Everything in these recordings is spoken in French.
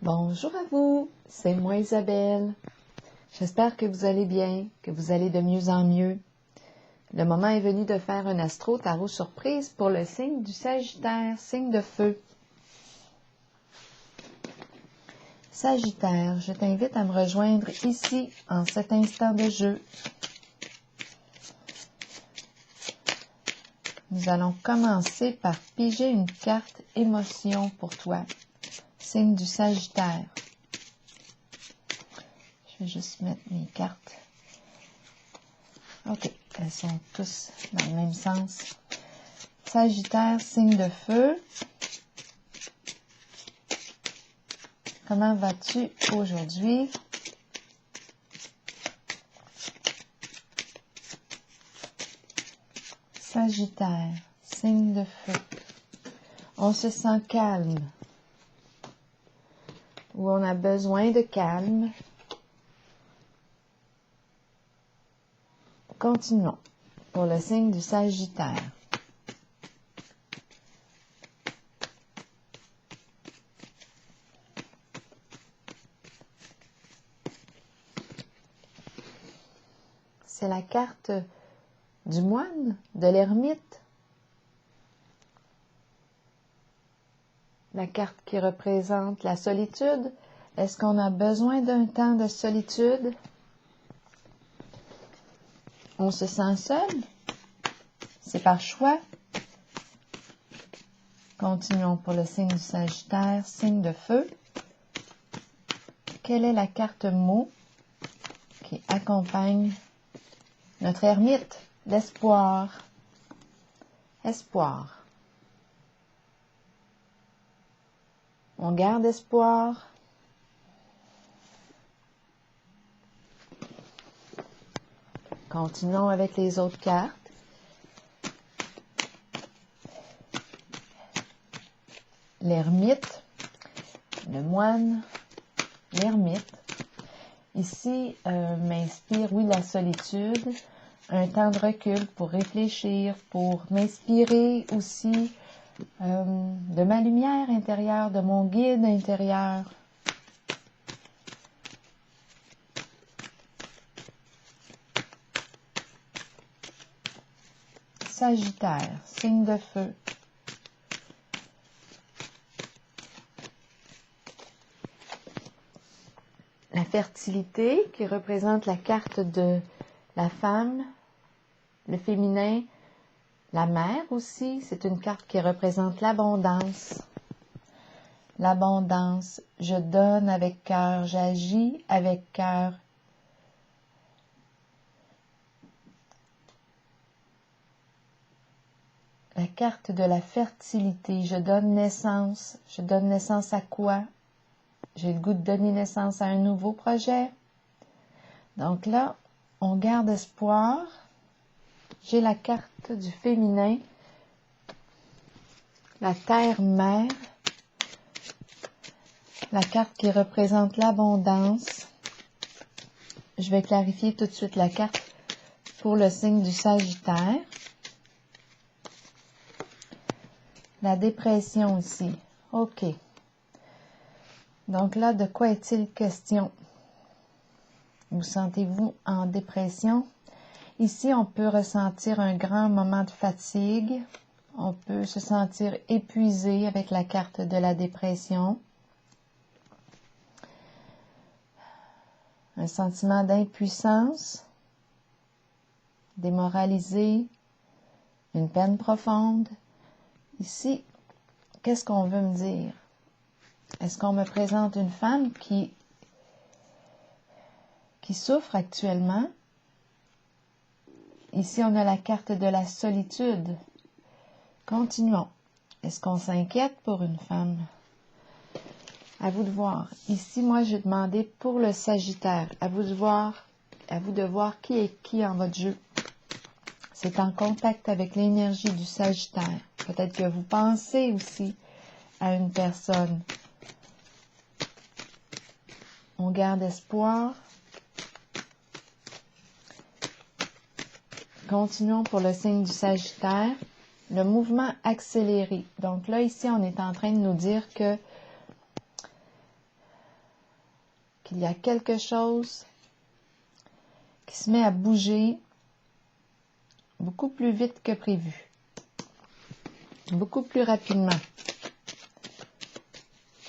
Bonjour à vous, c'est moi Isabelle. J'espère que vous allez bien, que vous allez de mieux en mieux. Le moment est venu de faire un astro-tarot surprise pour le signe du Sagittaire, signe de feu. Sagittaire, je t'invite à me rejoindre ici, en cet instant de jeu. Nous allons commencer par piger une carte émotion pour toi, signe du Sagittaire. Je vais juste mettre mes cartes. Ok, elles sont tous dans le même sens. Sagittaire, signe de feu. Comment vas-tu aujourd'hui? Sagittaire, signe de feu. On se sent calme. Ou on a besoin de calme. Continuons pour le signe du Sagittaire. C'est la carte du moine, de l'ermite. La carte qui représente la solitude. Est-ce qu'on a besoin d'un temps de solitude? On se sent seul? C'est par choix? Continuons pour le signe du Sagittaire, signe de feu. Quelle est la carte mot qui accompagne notre ermite? L'espoir. Espoir. On garde espoir. Continuons avec les autres cartes. L'ermite, le moine, l'ermite. Ici, m'inspire, oui, la solitude, un temps de recul pour réfléchir, pour m'inspirer aussi de ma lumière intérieure, de mon guide intérieur. Sagittaire, signe de feu. La fertilité qui représente la carte de la femme, le féminin, la mère aussi, c'est une carte qui représente l'abondance. L'abondance, je donne avec cœur, j'agis avec cœur. La carte de la fertilité, je donne naissance à quoi? J'ai le goût de donner naissance à un nouveau projet. Donc là, on garde espoir. J'ai la carte du féminin, la terre-mère, la carte qui représente l'abondance. Je vais clarifier tout de suite la carte pour le signe du Sagittaire. La dépression ici. OK. Donc là, de quoi est-il question? Vous sentez-vous en dépression? Ici, on peut ressentir un grand moment de fatigue. On peut se sentir épuisé avec la carte de la dépression. Un sentiment d'impuissance, démoralisé, une peine profonde. Ici, qu'est-ce qu'on veut me dire? Est-ce qu'on me présente une femme qui souffre actuellement? Ici, on a la carte de la solitude. Continuons. Est-ce qu'on s'inquiète pour une femme? À vous de voir. Ici, moi, j'ai demandé pour le Sagittaire. À vous de voir qui est qui en votre jeu. C'est en contact avec l'énergie du Sagittaire. Peut-être que vous pensez aussi à une personne. On garde espoir. Continuons pour le signe du Sagittaire. Le mouvement accéléré. Donc là, ici, on est en train de nous dire que qu'il y a quelque chose qui se met à bouger beaucoup plus vite que prévu, beaucoup plus rapidement.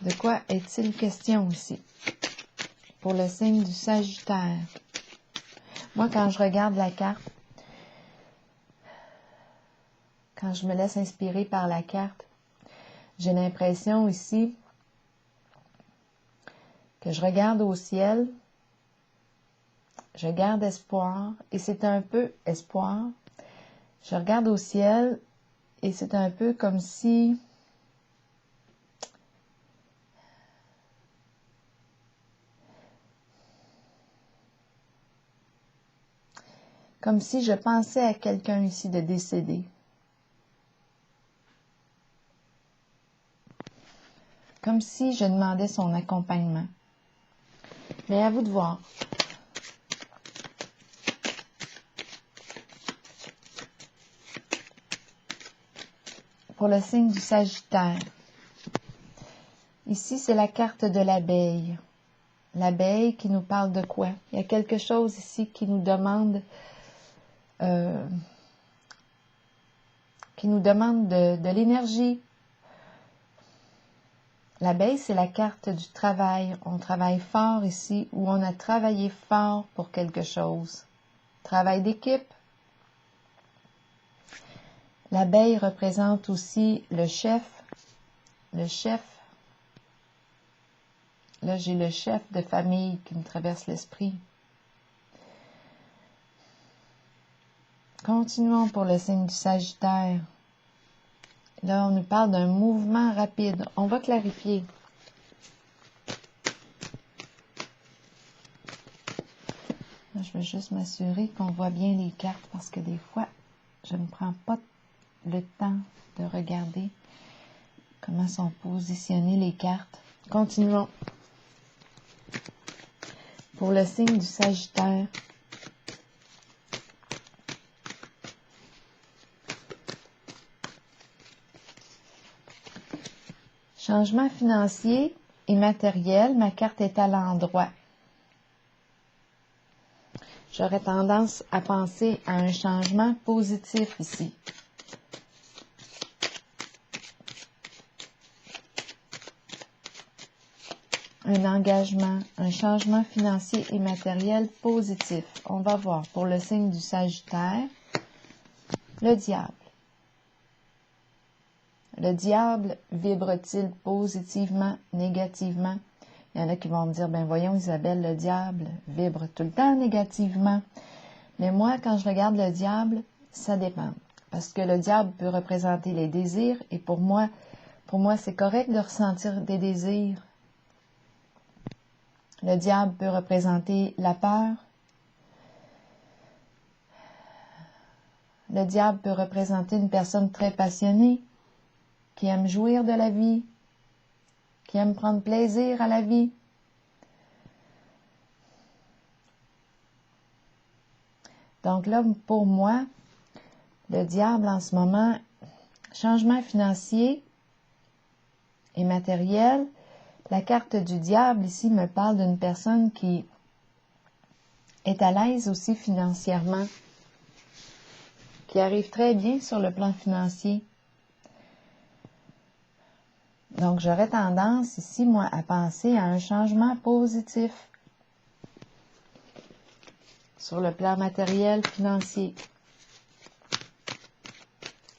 De quoi est-il question ici? Pour le signe du Sagittaire. Moi, quand je regarde la carte, quand je me laisse inspirer par la carte, j'ai l'impression ici que je regarde au ciel, je garde espoir, et c'est un peu espoir. Je regarde au ciel, et c'est un peu comme si je pensais à quelqu'un ici de décédé. Comme si je demandais son accompagnement. Mais à vous de voir. Pour le signe du Sagittaire. Ici, c'est la carte de l'abeille. L'abeille qui nous parle de quoi? Il y a quelque chose ici qui nous demande de l'énergie. L'abeille, c'est la carte du travail. On travaille fort ici, ou on a travaillé fort pour quelque chose. Travail d'équipe. L'abeille représente aussi le chef. Le chef. Là, j'ai le chef de famille qui me traverse l'esprit. Continuons pour le signe du Sagittaire. Là, on nous parle d'un mouvement rapide. On va clarifier. Là, je veux juste m'assurer qu'on voit bien les cartes parce que des fois, je ne prends pas le temps de regarder comment sont positionnées les cartes. Continuons. Pour le signe du Sagittaire. Changement financier et matériel, ma carte est à l'endroit. J'aurais tendance à penser à un changement positif ici. Un engagement, un changement financier et matériel positif. On va voir pour le signe du Sagittaire, le diable. Le diable vibre-t-il positivement, négativement? Il y en a qui vont me dire, ben voyons Isabelle, le diable vibre tout le temps négativement. Mais moi, quand je regarde le diable, ça dépend. Parce que le diable peut représenter les désirs et pour moi, c'est correct de ressentir des désirs. Le diable peut représenter la peur. Le diable peut représenter une personne très passionnée, qui aime jouir de la vie, qui aime prendre plaisir à la vie. Donc là, pour moi, le diable en ce moment, changement financier et matériel. La carte du diable ici me parle d'une personne qui est à l'aise aussi financièrement, qui arrive très bien sur le plan financier. Donc, j'aurais tendance ici, moi, à penser à un changement positif sur le plan matériel, financier.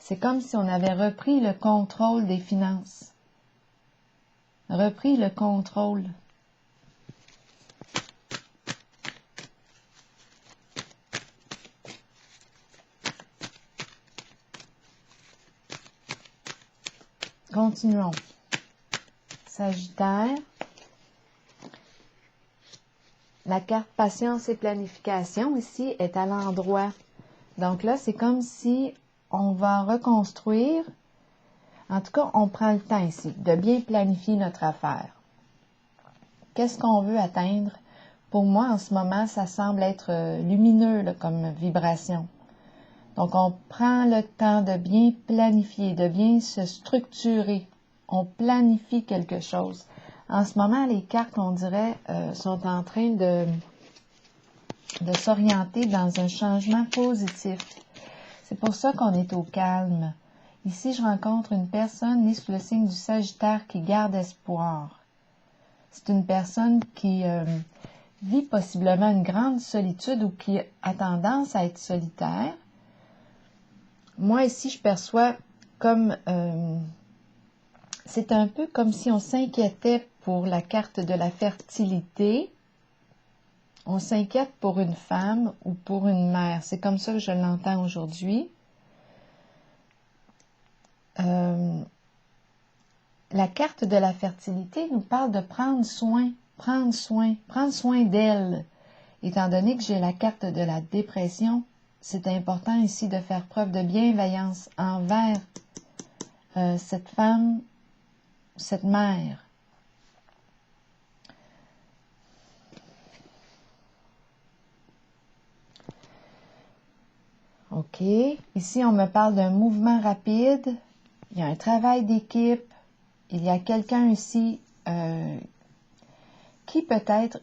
C'est comme si on avait repris le contrôle des finances. Repris le contrôle. Continuons. Sagittaire. La carte patience et planification ici est à l'endroit. Donc là, c'est comme si on va reconstruire. En tout cas, on prend le temps ici de bien planifier notre affaire. Qu'est-ce qu'on veut atteindre? Pour moi, en ce moment, ça semble être lumineux là, comme vibration. Donc, on prend le temps de bien planifier, de bien se structurer. On planifie quelque chose. En ce moment, les cartes, on dirait, sont en train de s'orienter dans un changement positif. C'est pour ça qu'on est au calme. Ici, je rencontre une personne née sous le signe du Sagittaire qui garde espoir. C'est une personne qui vit possiblement une grande solitude ou qui a tendance à être solitaire. Moi, ici, je perçois comme... c'est un peu comme si on s'inquiétait pour la carte de la fertilité. On s'inquiète pour une femme ou pour une mère. C'est comme ça que je l'entends aujourd'hui. La carte de la fertilité nous parle de prendre soin d'elle. Étant donné que j'ai la carte de la dépression, c'est important ici de faire preuve de bienveillance envers cette femme, cette mère. OK. Ici, on me parle d'un mouvement rapide. Il y a un travail d'équipe. Il y a quelqu'un ici qui peut-être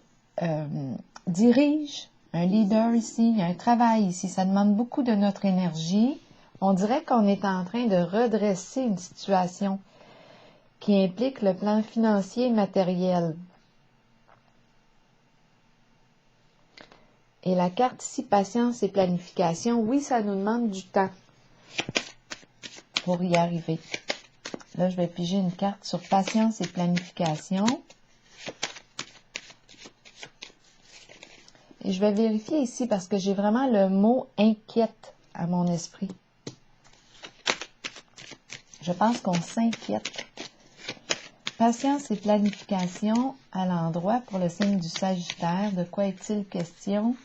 dirige, un leader ici. Il y a un travail ici. Ça demande beaucoup de notre énergie. On dirait qu'on est en train de redresser une situation qui implique le plan financier et matériel. Et la carte ici, patience et planification, oui, ça nous demande du temps pour y arriver. Là, je vais piger une carte sur patience et planification. Et je vais vérifier ici parce que j'ai vraiment le mot « inquiète » à mon esprit. Je pense qu'on s'inquiète. Patience et planification à l'endroit pour le signe du Sagittaire. De quoi est-il question?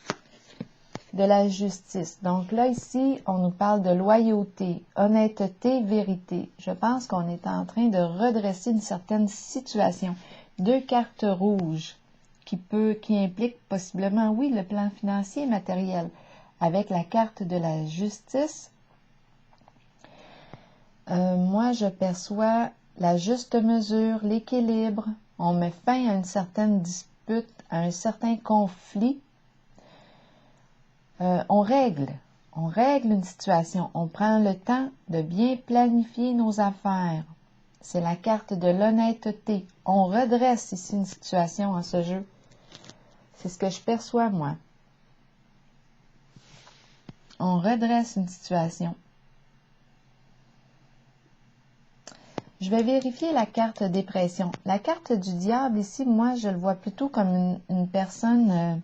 De la justice. Donc là, ici, on nous parle de loyauté, honnêteté, vérité. Je pense qu'on est en train de redresser une certaine situation. 2 cartes rouges qui impliquent possiblement, oui, le plan financier et matériel. Avec la carte de la justice, moi, je perçois la juste mesure, l'équilibre. On met fin à une certaine dispute, à un certain conflit. On règle une situation. On prend le temps de bien planifier nos affaires. C'est la carte de l'honnêteté. On redresse ici une situation en ce jeu. C'est ce que je perçois, moi. On redresse une situation. Je vais vérifier la carte dépression. La carte du diable, ici, moi, je le vois plutôt comme une personne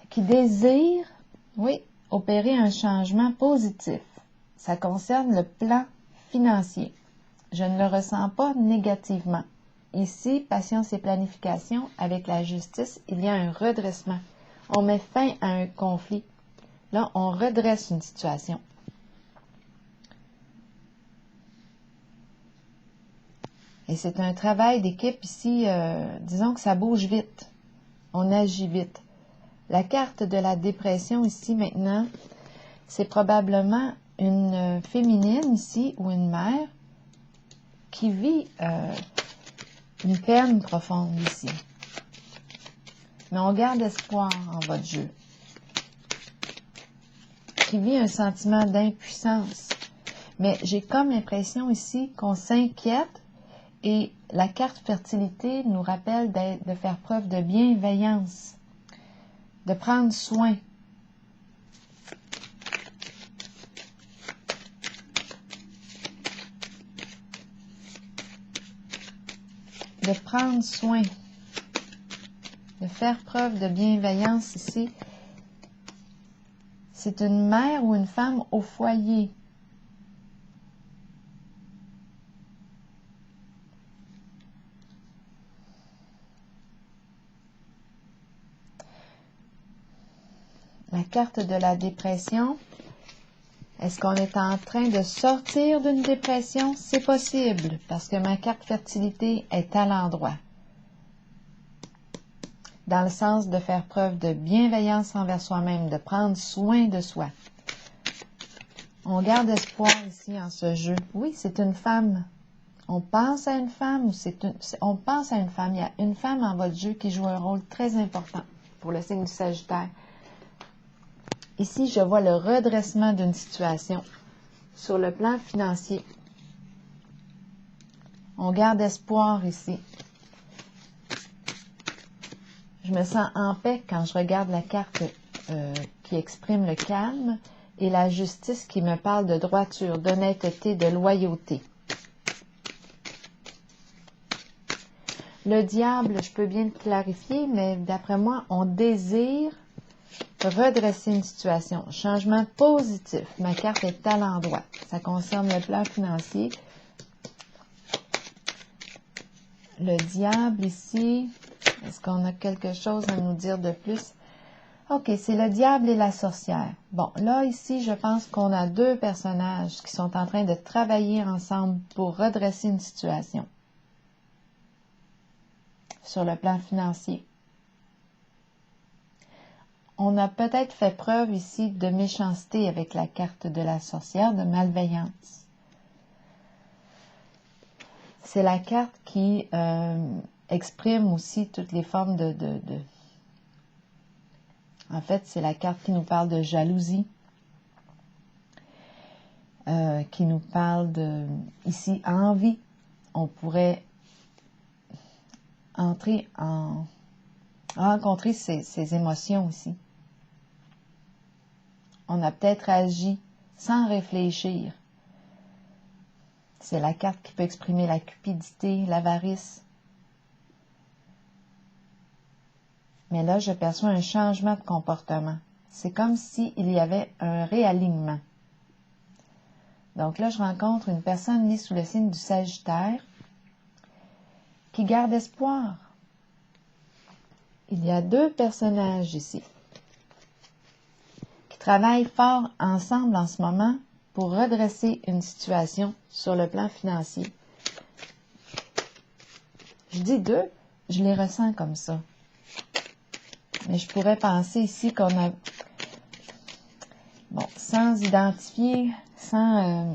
qui désire, oui, opérer un changement positif. Ça concerne le plan financier. Je ne le ressens pas négativement. Ici, patience et planification, avec la justice, il y a un redressement. On met fin à un conflit. Là, on redresse une situation. Et c'est un travail d'équipe ici, disons que ça bouge vite. On agit vite. La carte de la dépression ici maintenant, c'est probablement une féminine ici ou une mère qui vit une peine profonde ici. Mais on garde espoir en votre jeu. Qui vit un sentiment d'impuissance. Mais j'ai comme l'impression ici qu'on s'inquiète et la carte fertilité nous rappelle de faire preuve de bienveillance, de prendre soin. De prendre soin, de faire preuve de bienveillance ici. C'est une mère ou une femme au foyer. La carte de la dépression. Est-ce qu'on est en train de sortir d'une dépression? C'est possible, parce que ma carte fertilité est à l'endroit. Dans le sens de faire preuve de bienveillance envers soi-même, de prendre soin de soi. On garde espoir ici en ce jeu. Oui, c'est une femme. On pense à une femme ou on pense à une femme. Il y a une femme en votre jeu qui joue un rôle très important pour le signe du Sagittaire. Ici, je vois le redressement d'une situation sur le plan financier. On garde espoir ici. Je me sens en paix quand je regarde la carte qui exprime le calme et la justice qui me parle de droiture, d'honnêteté, de loyauté. Le diable, je peux bien le clarifier, mais d'après moi, on désire redresser une situation. Changement positif. Ma carte est à l'endroit. Ça concerne le plan financier. Le diable ici, est-ce qu'on a quelque chose à nous dire de plus? Ok, c'est le diable et la sorcière. Bon, là, ici, je pense qu'on a deux personnages qui sont en train de travailler ensemble pour redresser une situation sur le plan financier. On a peut-être fait preuve ici de méchanceté avec la carte de la sorcière, de malveillance. C'est la carte qui exprime aussi toutes les formes En fait, c'est la carte qui nous parle de jalousie, qui nous parle de, ici, envie. On pourrait rencontrer ces émotions aussi. On a peut-être agi sans réfléchir. C'est la carte qui peut exprimer la cupidité, l'avarice. Mais là, je perçois un changement de comportement. C'est comme s'il y avait un réalignement. Donc là, je rencontre une personne née sous le signe du Sagittaire qui garde espoir. Il y a deux personnages ici qui travaillent fort ensemble en ce moment pour redresser une situation sur le plan financier. Je dis deux, je les ressens comme ça. Mais je pourrais penser ici qu'on a, bon, sans identifier, sans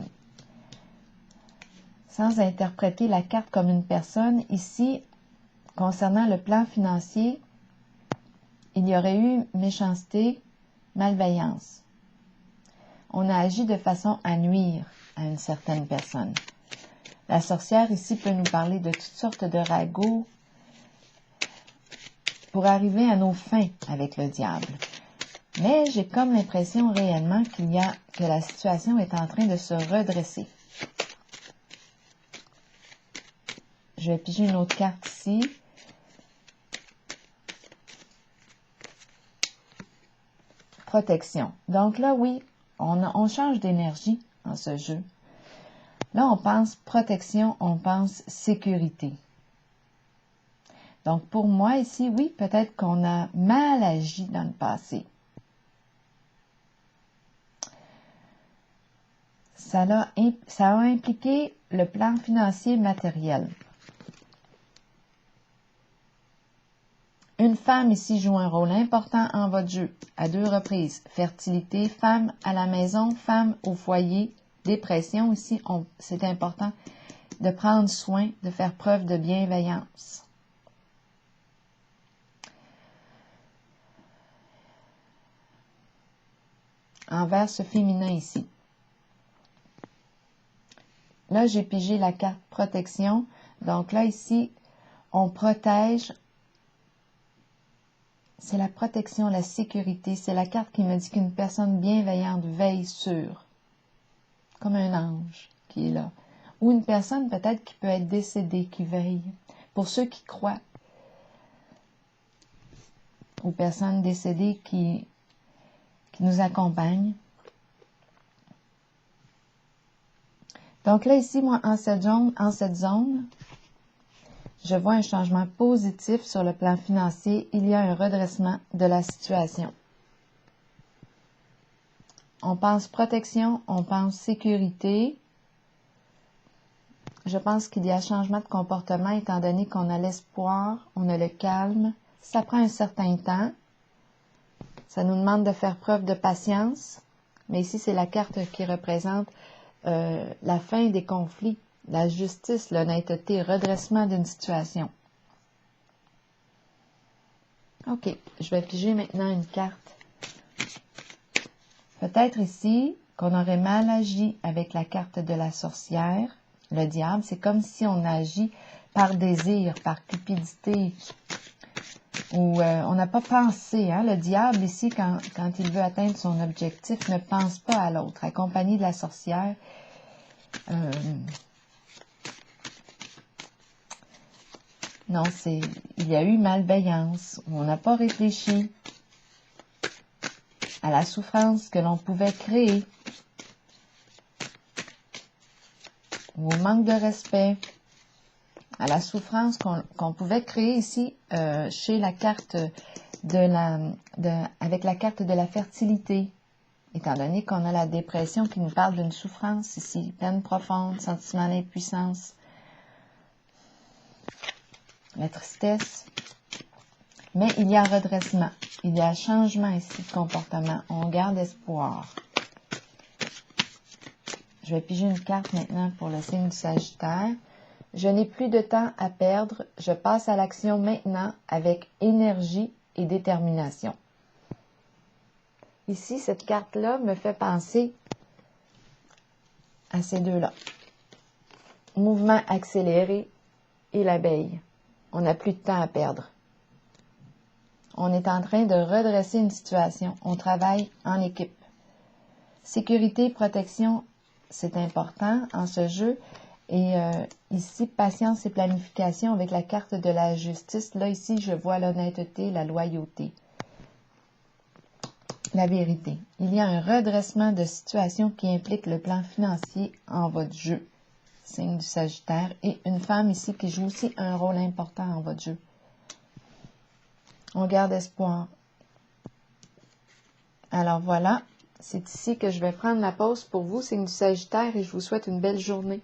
interpréter la carte comme une personne, ici, concernant le plan financier, il y aurait eu méchanceté, malveillance. On a agi de façon à nuire à une certaine personne. La sorcière ici peut nous parler de toutes sortes de ragots pour arriver à nos fins avec le diable. Mais j'ai comme l'impression réellement que la situation est en train de se redresser. Je vais piger une autre carte ici. Protection. Donc là, oui, on change d'énergie en ce jeu. Là, on pense protection, on pense sécurité. Donc, pour moi, ici, oui, peut-être qu'on a mal agi dans le passé. Ça a impliqué le plan financier matériel. Une femme ici joue un rôle important en votre jeu, à deux reprises. Fertilité, femme à la maison, femme au foyer, dépression ici, c'est important de prendre soin, de faire preuve de bienveillance. Envers ce féminin ici. Là, j'ai pigé la carte protection. Donc là, ici, on protège. C'est la protection, la sécurité. C'est la carte qui me dit qu'une personne bienveillante veille sur. Comme un ange qui est là. Ou une personne peut-être qui peut être décédée, qui veille. Pour ceux qui croient. Aux personnes décédées qui nous accompagnent. Donc là, ici, moi, en cette zone, je vois un changement positif sur le plan financier. Il y a un redressement de la situation. On pense protection, on pense sécurité. Je pense qu'il y a changement de comportement étant donné qu'on a l'espoir, on a le calme. Ça prend un certain temps. Ça nous demande de faire preuve de patience. Mais ici, c'est la carte qui représente la fin des conflits, la justice, l'honnêteté, redressement d'une situation. OK, je vais piger maintenant une carte. Peut-être ici qu'on aurait mal agi avec la carte de la sorcière, le diable. C'est comme si on agit par désir, par cupidité, ou on n'a pas pensé. Hein? Le diable ici, quand il veut atteindre son objectif, ne pense pas à l'autre. Accompagné de la sorcière, non, il y a eu malveillance, on n'a pas réfléchi à la souffrance que l'on pouvait créer, ou au manque de respect, à la souffrance qu'on pouvait créer ici chez la carte avec la carte de la fertilité, étant donné qu'on a la dépression qui nous parle d'une souffrance ici, peine profonde, sentiment d'impuissance, la tristesse. Mais il y a redressement, il y a changement ici de comportement, on garde espoir. Je vais piger une carte maintenant pour le signe du Sagittaire. Je n'ai plus de temps à perdre, je passe à l'action maintenant avec énergie et détermination. Ici, cette carte-là me fait penser à ces deux-là. Mouvement accéléré et l'abeille. On n'a plus de temps à perdre. On est en train de redresser une situation. On travaille en équipe. Sécurité et protection, c'est important en ce jeu. Et ici, patience et planification avec la carte de la justice. Là, ici, je vois l'honnêteté, la loyauté, la vérité. Il y a un redressement de situation qui implique le plan financier en votre jeu. Signe du Sagittaire. Et une femme ici qui joue aussi un rôle important en votre jeu. On garde espoir. Alors voilà, c'est ici que je vais prendre la pause pour vous, signe du Sagittaire, et je vous souhaite une belle journée.